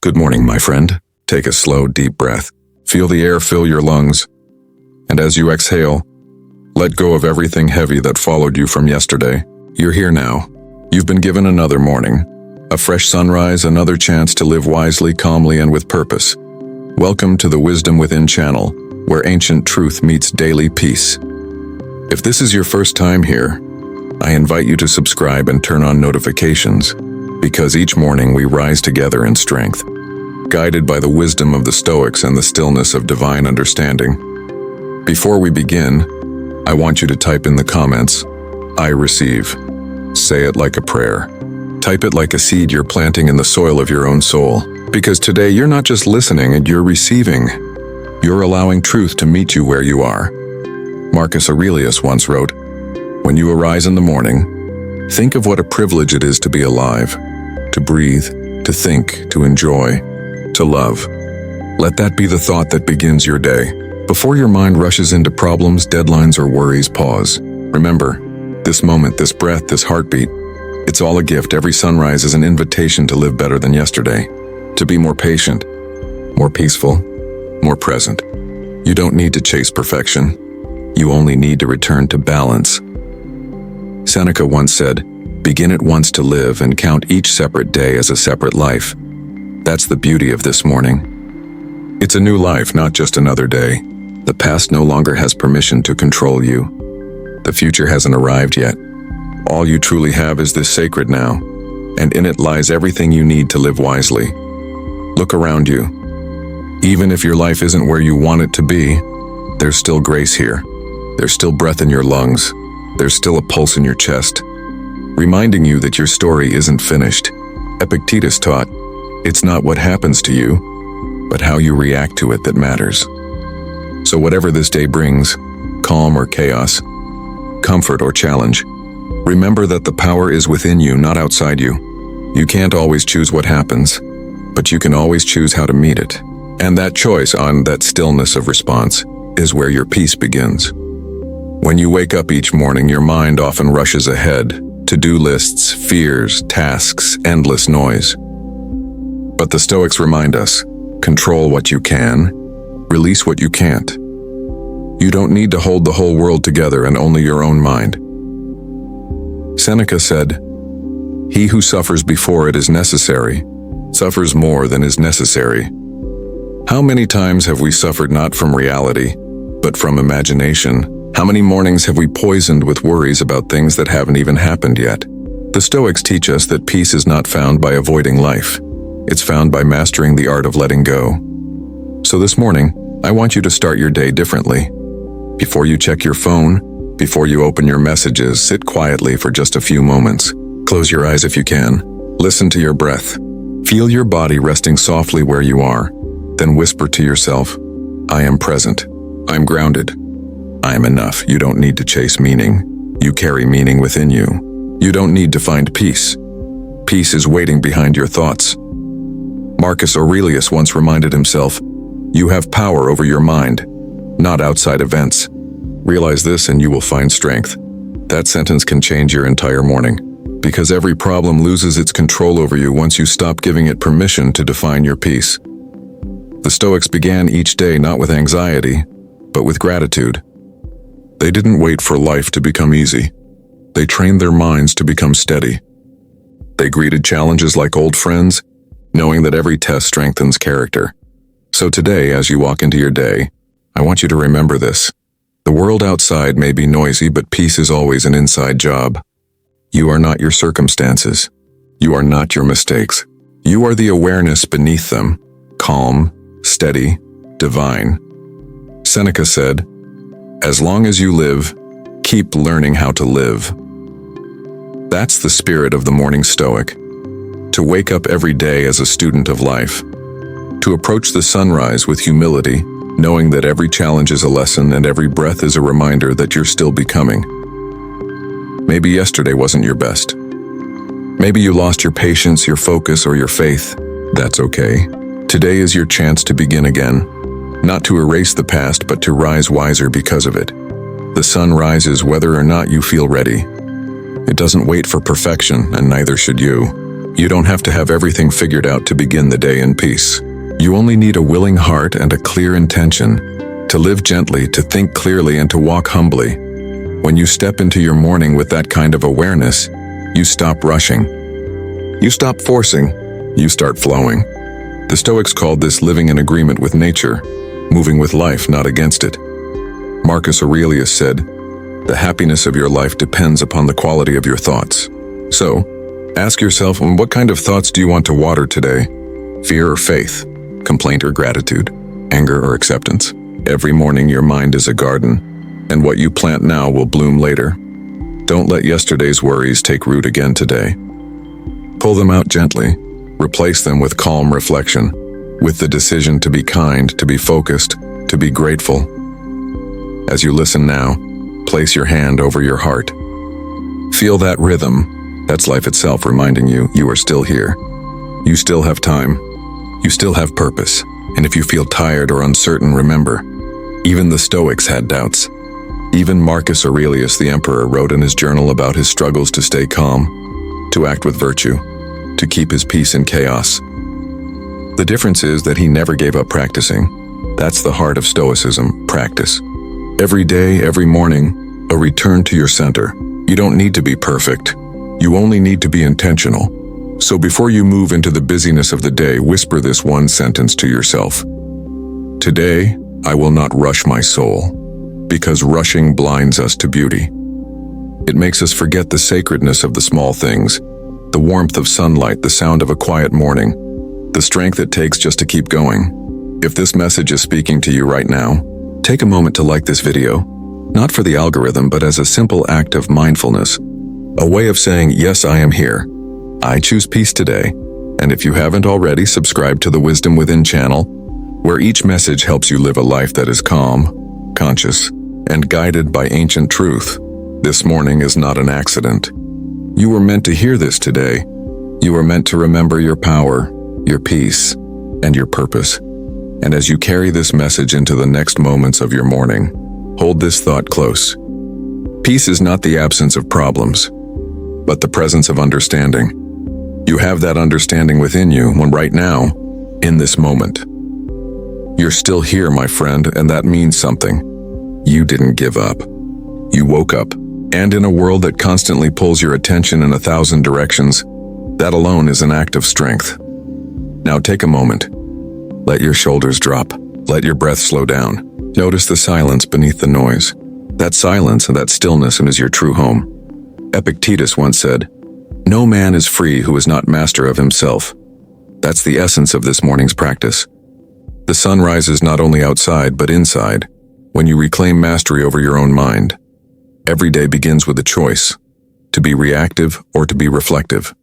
Good morning, my friend. Take a slow, deep breath. Feel the air fill your lungs. And as you exhale, let go of everything heavy that followed you from yesterday. You're here now. You've been given another morning, a fresh sunrise, another chance to live wisely, calmly, and with purpose. Welcome to the Wisdom Within channel, where ancient truth meets daily peace. If this is your first time here, I invite you to subscribe and turn on notifications, because each morning we rise together in strength, guided by the wisdom of the Stoics and the stillness of divine understanding. Before we begin, I want you to type in the comments, "I receive." Say it like a prayer. Type it like a seed you're planting in the soil of your own soul. Because today you're not just listening, and you're receiving. You're allowing truth to meet you where you are. Marcus Aurelius once wrote, "When you arise in the morning, think of what a privilege it is to be alive, to breathe, to think, to enjoy, to love." Let that be the thought that begins your day. Before your mind rushes into problems, deadlines, or worries, pause. Remember, this moment, this breath, this heartbeat, it's all a gift. Every sunrise is an invitation to live better than yesterday, to be more patient, more peaceful, more present. You don't need to chase perfection. You only need to return to balance. Seneca once said, "Begin at once to live and count each separate day as a separate life." That's the beauty of this morning. It's a new life, not just another day. The past no longer has permission to control you. The future hasn't arrived yet. All you truly have is this sacred now, and in it lies everything you need to live wisely. Look around you. Even if your life isn't where you want it to be, there's still grace here. There's still breath in your lungs. There's still a pulse in your chest, reminding you that your story isn't finished. Epictetus taught, "It's not what happens to you, but how you react to it that matters." So whatever this day brings, calm or chaos, comfort or challenge, remember that the power is within you, not outside you. You can't always choose what happens, but you can always choose how to meet it. And that choice, on that stillness of response, is where your peace begins. When you wake up each morning, your mind often rushes ahead, to-do lists, fears, tasks, endless noise. But the Stoics remind us, control what you can, release what you can't. You don't need to hold the whole world together and only your own mind. Seneca said, "He who suffers before it is necessary, suffers more than is necessary." How many times have we suffered not from reality, but from imagination? How many mornings have we poisoned with worries about things that haven't even happened yet? The Stoics teach us that peace is not found by avoiding life. It's found by mastering the art of letting go. So this morning, I want you to start your day differently. Before you check your phone, before you open your messages, sit quietly for just a few moments. Close your eyes if you can. Listen to your breath. Feel your body resting softly where you are. Then whisper to yourself, "I am present. I'm grounded. I am enough." You don't need to chase meaning. You carry meaning within you. You don't need to find peace. Peace is waiting behind your thoughts. Marcus Aurelius once reminded himself, "You have power over your mind, not outside events." Realize this and you will find strength. That sentence can change your entire morning, because every problem loses its control over you once you stop giving it permission to define your peace. The Stoics began each day not with anxiety, but with gratitude. They didn't wait for life to become easy. They trained their minds to become steady. They greeted challenges like old friends, knowing that every test strengthens character. So today, as you walk into your day, I want you to remember this. The world outside may be noisy, but peace is always an inside job. You are not your circumstances. You are not your mistakes. You are the awareness beneath them, calm, steady, divine. Seneca said, "As long as you live, keep learning how to live." That's the spirit of the morning Stoic. To wake up every day as a student of life. To approach the sunrise with humility, knowing that every challenge is a lesson and every breath is a reminder that you're still becoming. Maybe yesterday wasn't your best. Maybe you lost your patience, your focus, or your faith. That's okay. Today is your chance to begin again. Not to erase the past, but to rise wiser because of it. The sun rises whether or not you feel ready. It doesn't wait for perfection, and neither should you. You don't have to have everything figured out to begin the day in peace. You only need a willing heart and a clear intention to live gently, to think clearly, and to walk humbly. When you step into your morning with that kind of awareness, you stop rushing. You stop forcing. You start flowing. The Stoics called this living in agreement with nature, moving with life, not against it. Marcus Aurelius said, "The happiness of your life depends upon the quality of your thoughts." So, ask yourself, what kind of thoughts do you want to water today? Fear or faith? Complaint or gratitude? Anger or acceptance? Every morning your mind is a garden, and what you plant now will bloom later. Don't let yesterday's worries take root again today. Pull them out gently. Replace them with calm reflection, with the decision to be kind, to be focused, to be grateful. As you listen now, place your hand over your heart. Feel that rhythm. That's life itself reminding you are still here. You still have time. You still have purpose. And if you feel tired or uncertain, remember, even the Stoics had doubts. Even Marcus Aurelius, the emperor, wrote in his journal about his struggles to stay calm, to act with virtue, to keep his peace in chaos. The difference is that he never gave up practicing. That's the heart of Stoicism, practice. Every day, every morning, a return to your center. You don't need to be perfect. You only need to be intentional. So before you move into the busyness of the day, whisper this one sentence to yourself. Today, I will not rush my soul, because rushing blinds us to beauty. It makes us forget the sacredness of the small things, the warmth of sunlight, the sound of a quiet morning, the strength it takes just to keep going. If this message is speaking to you right now, take a moment to like this video, not for the algorithm, but as a simple act of mindfulness, a way of saying, yes, I am here. I choose peace today. And if you haven't already, subscribe to the Wisdom Within channel, where each message helps you live a life that is calm, conscious, and guided by ancient truth. This morning is not an accident. You were meant to hear this today. You were meant to remember your power, your peace, and your purpose. And as you carry this message into the next moments of your morning, hold this thought close. Peace is not the absence of problems, but the presence of understanding. You have that understanding within you when right now, in this moment. You're still here, my friend, and that means something. You didn't give up. You woke up. And in a world that constantly pulls your attention in 1,000 directions, that alone is an act of strength. Now take a moment. Let your shoulders drop. Let your breath slow down. Notice the silence beneath the noise. That silence and that stillness is your true home. Epictetus once said, "No man is free who is not master of himself." That's the essence of this morning's practice. The sun rises not only outside but inside, when you reclaim mastery over your own mind. Every day begins with a choice, to be reactive or to be reflective.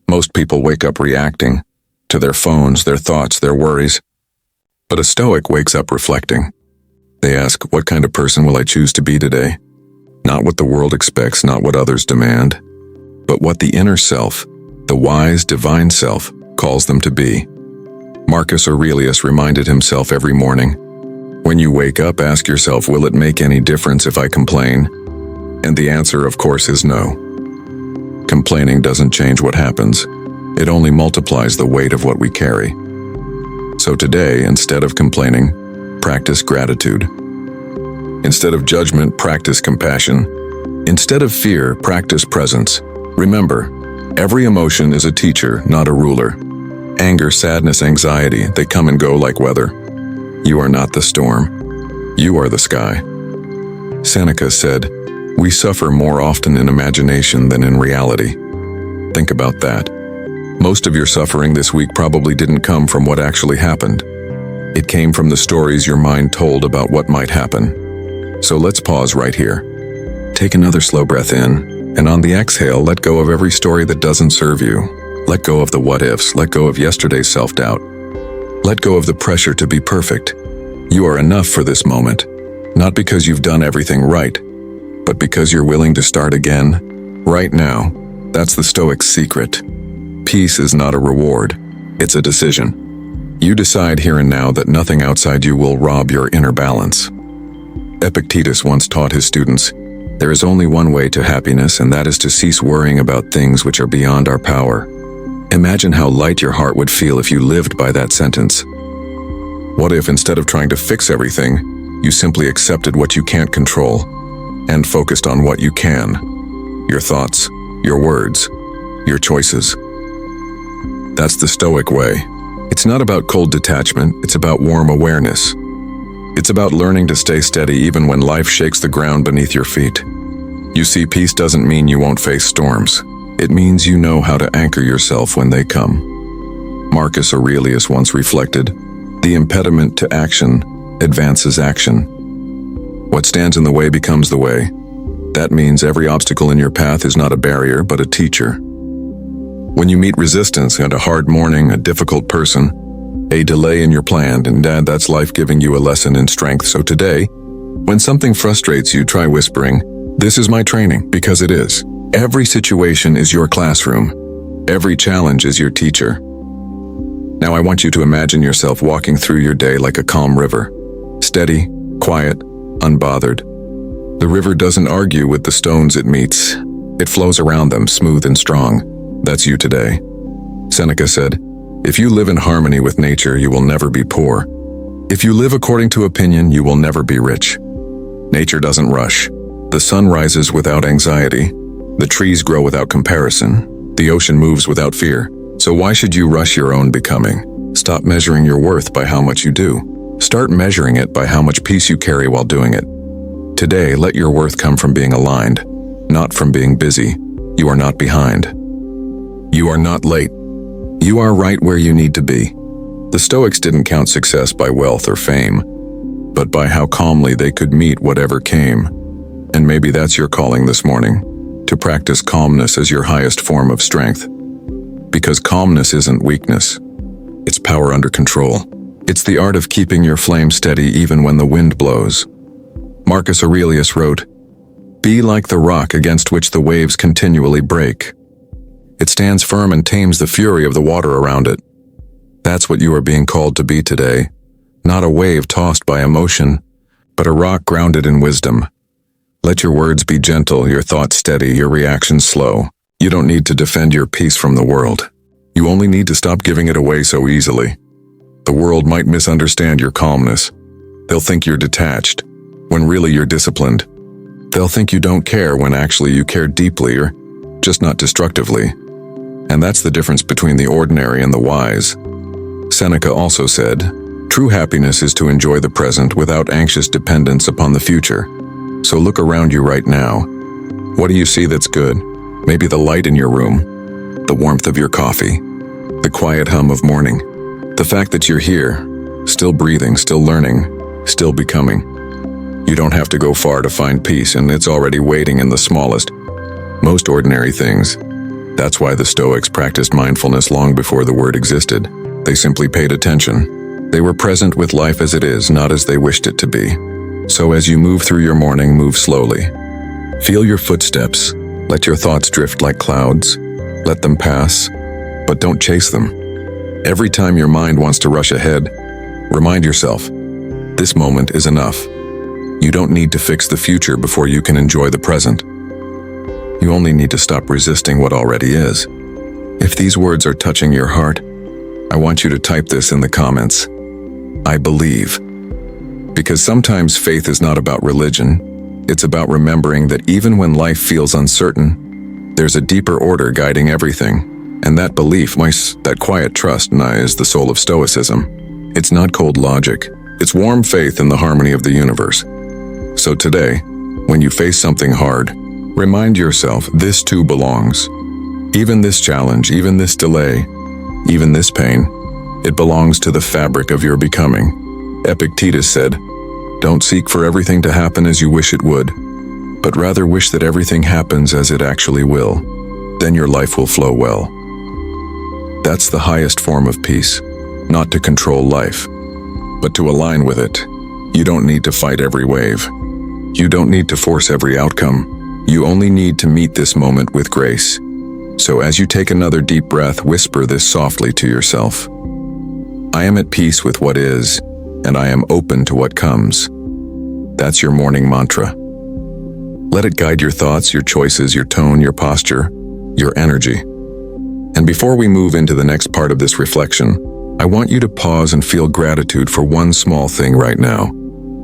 Most people wake up reacting to their phones, their thoughts, their worries. But a Stoic wakes up reflecting. They ask, what kind of person will I choose to be today? Not what the world expects, not what others demand, but what the inner self, the wise, divine self, calls them to be. Marcus Aurelius reminded himself every morning, when you wake up, ask yourself, will it make any difference if I complain? And the answer, of course, is no. Complaining doesn't change what happens. It only multiplies the weight of what we carry. So today, instead of complaining, practice gratitude. Instead of judgment, practice compassion. Instead of fear, practice presence. Remember, every emotion is a teacher, not a ruler. Anger, sadness, anxiety, they come and go like weather. You are not the storm. You are the sky. Seneca said, "We suffer more often in imagination than in reality." Think about that. Most of your suffering this week probably didn't come from what actually happened. It came from the stories your mind told about what might happen. So let's pause right here. Take another slow breath in, and on the exhale, let go of every story that doesn't serve you. Let go of the what-ifs. Let go of yesterday's self-doubt. Let go of the pressure to be perfect. You are enough for this moment, not because you've done everything right, but because you're willing to start again, right now. That's the Stoic's secret. Peace is not a reward, it's a decision. You decide here and now that nothing outside you will rob your inner balance. Epictetus once taught his students, there is only one way to happiness, and that is to cease worrying about things which are beyond our power. Imagine how light your heart would feel if you lived by that sentence. What if, instead of trying to fix everything, you simply accepted what you can't control and focused on what you can? Your thoughts, your words, your choices. That's the Stoic way. It's not about cold detachment, it's about warm awareness. It's about learning to stay steady even when life shakes the ground beneath your feet. You see, peace doesn't mean you won't face storms. It means you know how to anchor yourself when they come. Marcus Aurelius once reflected, "The impediment to action advances action. What stands in the way becomes the way." That means every obstacle in your path is not a barrier, but a teacher. When you meet resistance and a hard morning, a difficult person, a delay in your plan, and that's life giving you a lesson in strength. So today, when something frustrates you, try whispering, "This is my training," because it is. Every situation is your classroom. Every challenge is your teacher. Now I want you to imagine yourself walking through your day like a calm river. Steady, quiet, unbothered. The river doesn't argue with the stones it meets. It flows around them, smooth and strong. That's you today. Seneca said, "If you live in harmony with nature, you will never be poor. If you live according to opinion, you will never be rich." Nature doesn't rush. The sun rises without anxiety. The trees grow without comparison. The ocean moves without fear. So why should you rush your own becoming? Stop measuring your worth by how much you do. Start measuring it by how much peace you carry while doing it. Today, let your worth come from being aligned, not from being busy. You are not behind. You are not late. You are right where you need to be. The Stoics didn't count success by wealth or fame, but by how calmly they could meet whatever came. And maybe that's your calling this morning, to practice calmness as your highest form of strength. Because calmness isn't weakness. It's power under control. It's the art of keeping your flame steady even when the wind blows. Marcus Aurelius wrote, "Be like the rock against which the waves continually break. It stands firm and tames the fury of the water around it." That's what you are being called to be today. Not a wave tossed by emotion, but a rock grounded in wisdom. Let your words be gentle, your thoughts steady, your reactions slow. You don't need to defend your peace from the world. You only need to stop giving it away so easily. The world might misunderstand your calmness. They'll think you're detached, when really you're disciplined. They'll think you don't care when actually you care deeply, or just not destructively. And that's the difference between the ordinary and the wise. Seneca also said, "True happiness is to enjoy the present without anxious dependence upon the future." So look around you right now. What do you see that's good? Maybe the light in your room, the warmth of your coffee, the quiet hum of morning, the fact that you're here, still breathing, still learning, still becoming. You don't have to go far to find peace, and it's already waiting in the smallest, most ordinary things. That's why the Stoics practiced mindfulness long before the word existed. They simply paid attention. They were present with life as it is, not as they wished it to be. So as you move through your morning, move slowly. Feel your footsteps. Let your thoughts drift like clouds. Let them pass, but don't chase them. Every time your mind wants to rush ahead, remind yourself, this moment is enough. You don't need to fix the future before you can enjoy the present. You only need to stop resisting what already is. If these words are touching your heart, I want you to type this in the comments. I believe. Because sometimes faith is not about religion. It's about remembering that even when life feels uncertain, there's a deeper order guiding everything. And that belief, that quiet trust, is the soul of Stoicism. It's not cold logic. It's warm faith in the harmony of the universe. So today, when you face something hard, remind yourself this too belongs. Even this challenge, even this delay, even this pain, it belongs to the fabric of your becoming. Epictetus said, "Don't seek for everything to happen as you wish it would, but rather wish that everything happens as it actually will. Then your life will flow well." That's the highest form of peace, not to control life, but to align with it. You don't need to fight every wave. You don't need to force every outcome. You only need to meet this moment with grace. So as you take another deep breath, whisper this softly to yourself. I am at peace with what is, and I am open to what comes. That's your morning mantra. Let it guide your thoughts, your choices, your tone, your posture, your energy. And before we move into the next part of this reflection, I want you to pause and feel gratitude for one small thing right now.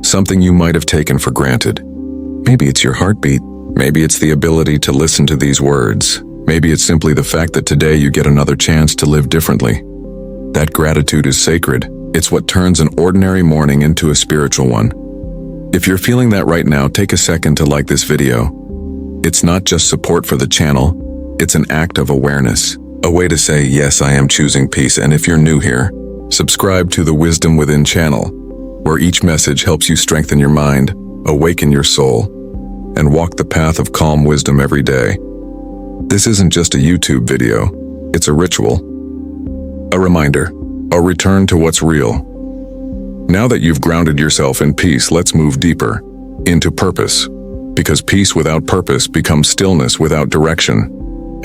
Something you might have taken for granted. Maybe it's your heartbeat. Maybe it's the ability to listen to these words. Maybe it's simply the fact that today you get another chance to live differently. That gratitude is sacred. It's what turns an ordinary morning into a spiritual one. If you're feeling that right now, take a second to like this video. It's not just support for the channel, it's an act of awareness. A way to say, yes, I am choosing peace. And if you're new here, subscribe to the Wisdom Within channel, where each message helps you strengthen your mind, awaken your soul, and walk the path of calm wisdom every day. This isn't just a YouTube video, it's a ritual, a reminder, a return to what's real. Now that you've grounded yourself in peace, let's move deeper into purpose, because peace without purpose becomes stillness without direction,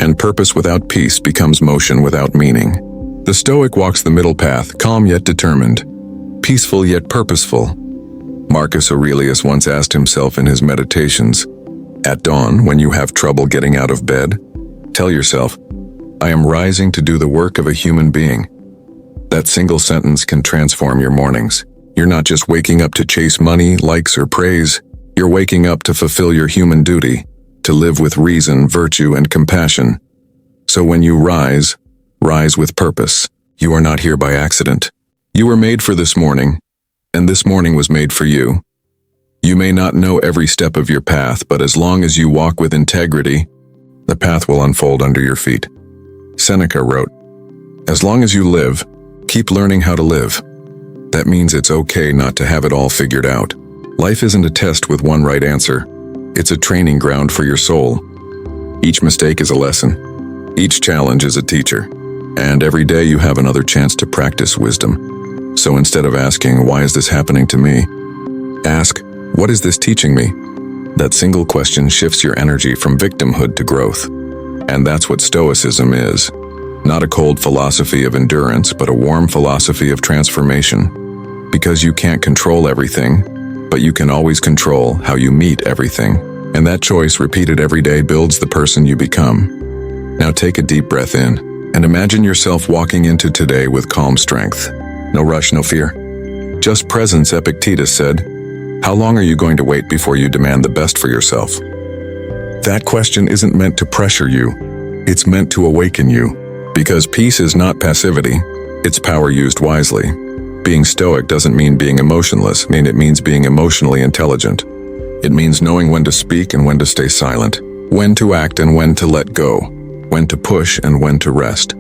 and purpose without peace becomes motion without meaning. The Stoic walks the middle path, calm yet determined, peaceful yet purposeful. Marcus Aurelius once asked himself in his meditations, at dawn, when you have trouble getting out of bed, tell yourself, I am rising to do the work of a human being. That single sentence can transform your mornings. You're not just waking up to chase money, likes, or praise. You're waking up to fulfill your human duty, to live with reason, virtue, and compassion. So when you rise, rise with purpose. You are not here by accident. You were made for this morning, and this morning was made for you. You may not know every step of your path, but as long as you walk with integrity, the path will unfold under your feet. Seneca wrote, as long as you live, keep learning how to live. That means it's okay not to have it all figured out. Life isn't a test with one right answer. It's a training ground for your soul. Each mistake is a lesson. Each challenge is a teacher. And every day you have another chance to practice wisdom. So instead of asking, why is this happening to me? Ask, what is this teaching me? That single question shifts your energy from victimhood to growth. And that's what Stoicism is. Not a cold philosophy of endurance, but a warm philosophy of transformation. Because you can't control everything, but you can always control how you meet everything. And that choice, repeated every day, builds the person you become. Now take a deep breath in, and imagine yourself walking into today with calm strength. No rush, no fear. Just presence, Epictetus said. How long are you going to wait before you demand the best for yourself? That question isn't meant to pressure you. It's meant to awaken you. Because peace is not passivity, it's power used wisely. Being stoic doesn't mean being emotionless, it means being emotionally intelligent. It means knowing when to speak and when to stay silent, when to act and when to let go, when to push and when to rest.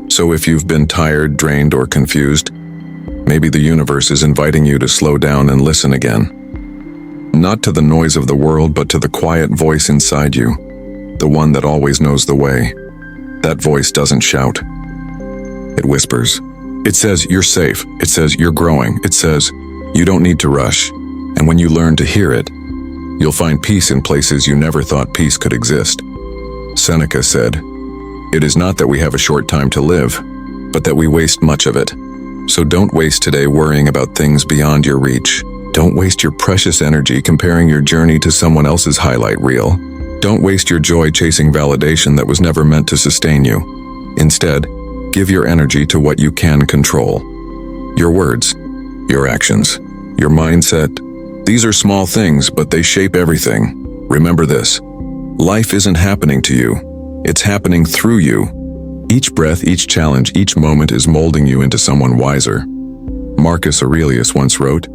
So if you've been tired, drained, or confused, maybe the universe is inviting you to slow down and listen again. Not to the noise of the world, but to the quiet voice inside you, the one that always knows the way. That voice doesn't shout. It whispers. It says, you're safe. It says, you're growing. It says, you don't need to rush. And when you learn to hear it, you'll find peace in places you never thought peace could exist. Seneca said, it is not that we have a short time to live, but that we waste much of it. So don't waste today worrying about things beyond your reach. Don't waste your precious energy comparing your journey to someone else's highlight reel. Don't waste your joy chasing validation that was never meant to sustain you. Instead, give your energy to what you can control. Your words, your actions, your mindset. These are small things, but they shape everything. Remember this. Life isn't happening to you. It's happening through you. Each breath, each challenge, each moment is molding you into someone wiser. Marcus Aurelius once wrote,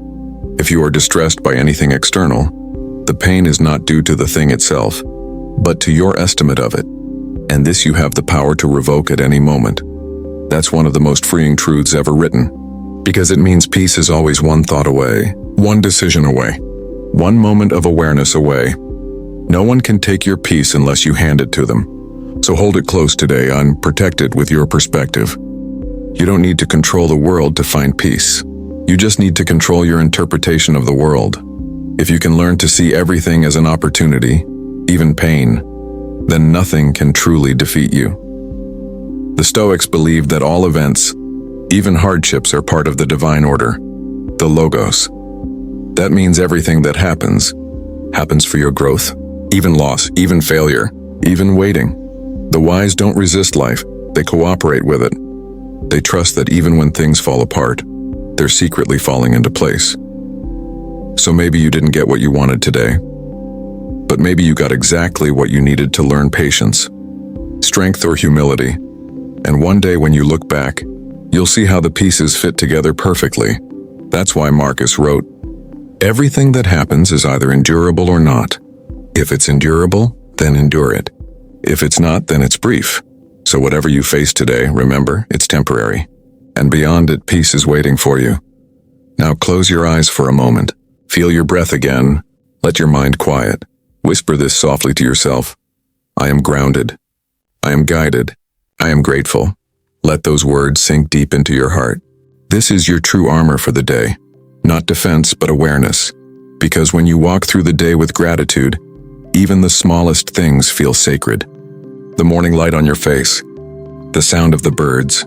if you are distressed by anything external, the pain is not due to the thing itself, but to your estimate of it, and this you have the power to revoke at any moment. That's one of the most freeing truths ever written, because it means peace is always one thought away, one decision away, one moment of awareness away. No one can take your peace unless you hand it to them. So hold it close today, unprotected with your perspective. You don't need to control the world to find peace. You just need to control your interpretation of the world. If you can learn to see everything as an opportunity, even pain, then nothing can truly defeat you. The Stoics believed that all events, even hardships, are part of the divine order, the Logos. That means everything that happens for your growth, even loss, even failure, even waiting. The wise don't resist life, They cooperate with it. They trust that even when things fall apart, they're secretly falling into place. So maybe you didn't get what you wanted today, but maybe you got exactly what you needed to learn patience, strength, or humility. And one day when you look back, you'll see how the pieces fit together perfectly. That's why Marcus wrote, "Everything that happens is either endurable or not. If it's endurable, then endure it. If it's not, then it's brief. So whatever you face today, remember, it's temporary. And beyond it, peace is waiting for you." Now close your eyes for a moment. Feel your breath again. Let your mind quiet. Whisper this softly to yourself. I am grounded. I am guided. I am grateful. Let those words sink deep into your heart. This is your true armor for the day. Not defense, but awareness. Because when you walk through the day with gratitude, even the smallest things feel sacred. The morning light on your face, the sound of the birds,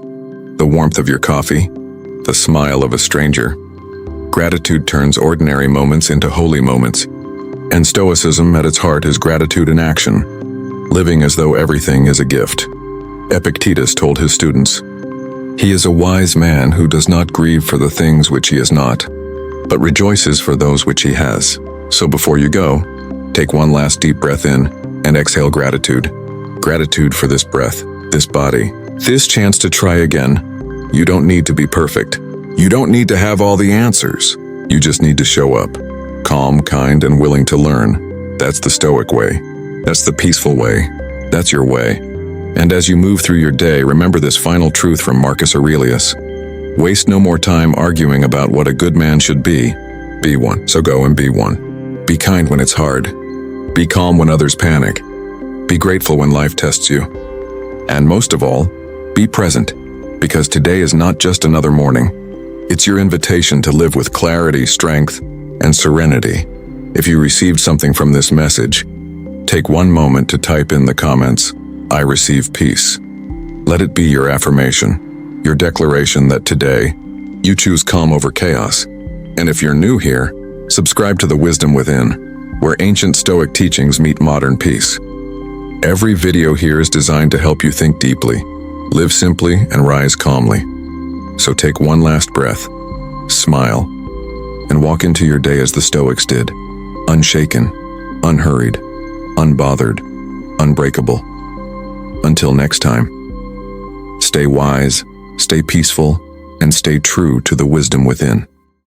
the warmth of your coffee, the smile of a stranger. Gratitude turns ordinary moments into holy moments. And Stoicism at its heart is gratitude in action, living as though everything is a gift. Epictetus told his students, "He is a wise man who does not grieve for the things which he has not, but rejoices for those which he has." So before you go, take one last deep breath in and exhale gratitude. Gratitude for this breath, this body, this chance to try again. You don't need to be perfect. You don't need to have all the answers. You just need to show up, calm, kind, and willing to learn. That's the Stoic way. That's the peaceful way. That's your way. And as you move through your day, remember this final truth from Marcus Aurelius. Waste no more time arguing about what a good man should be. Be one. So go and be one. Be kind when it's hard. Be calm when others panic. Be grateful when life tests you. And most of all, be present, because today is not just another morning. It's your invitation to live with clarity, strength, and serenity. If you received something from this message, take one moment to type in the comments, "I receive peace." Let it be your affirmation, your declaration that today, you choose calm over chaos. And if you're new here, subscribe to the Wisdom Within, where ancient Stoic teachings meet modern peace. Every video here is designed to help you think deeply, live simply, and rise calmly. So take one last breath, smile, and walk into your day as the Stoics did, unshaken, unhurried, unbothered, unbreakable. Until next time, stay wise, stay peaceful, and stay true to the wisdom within.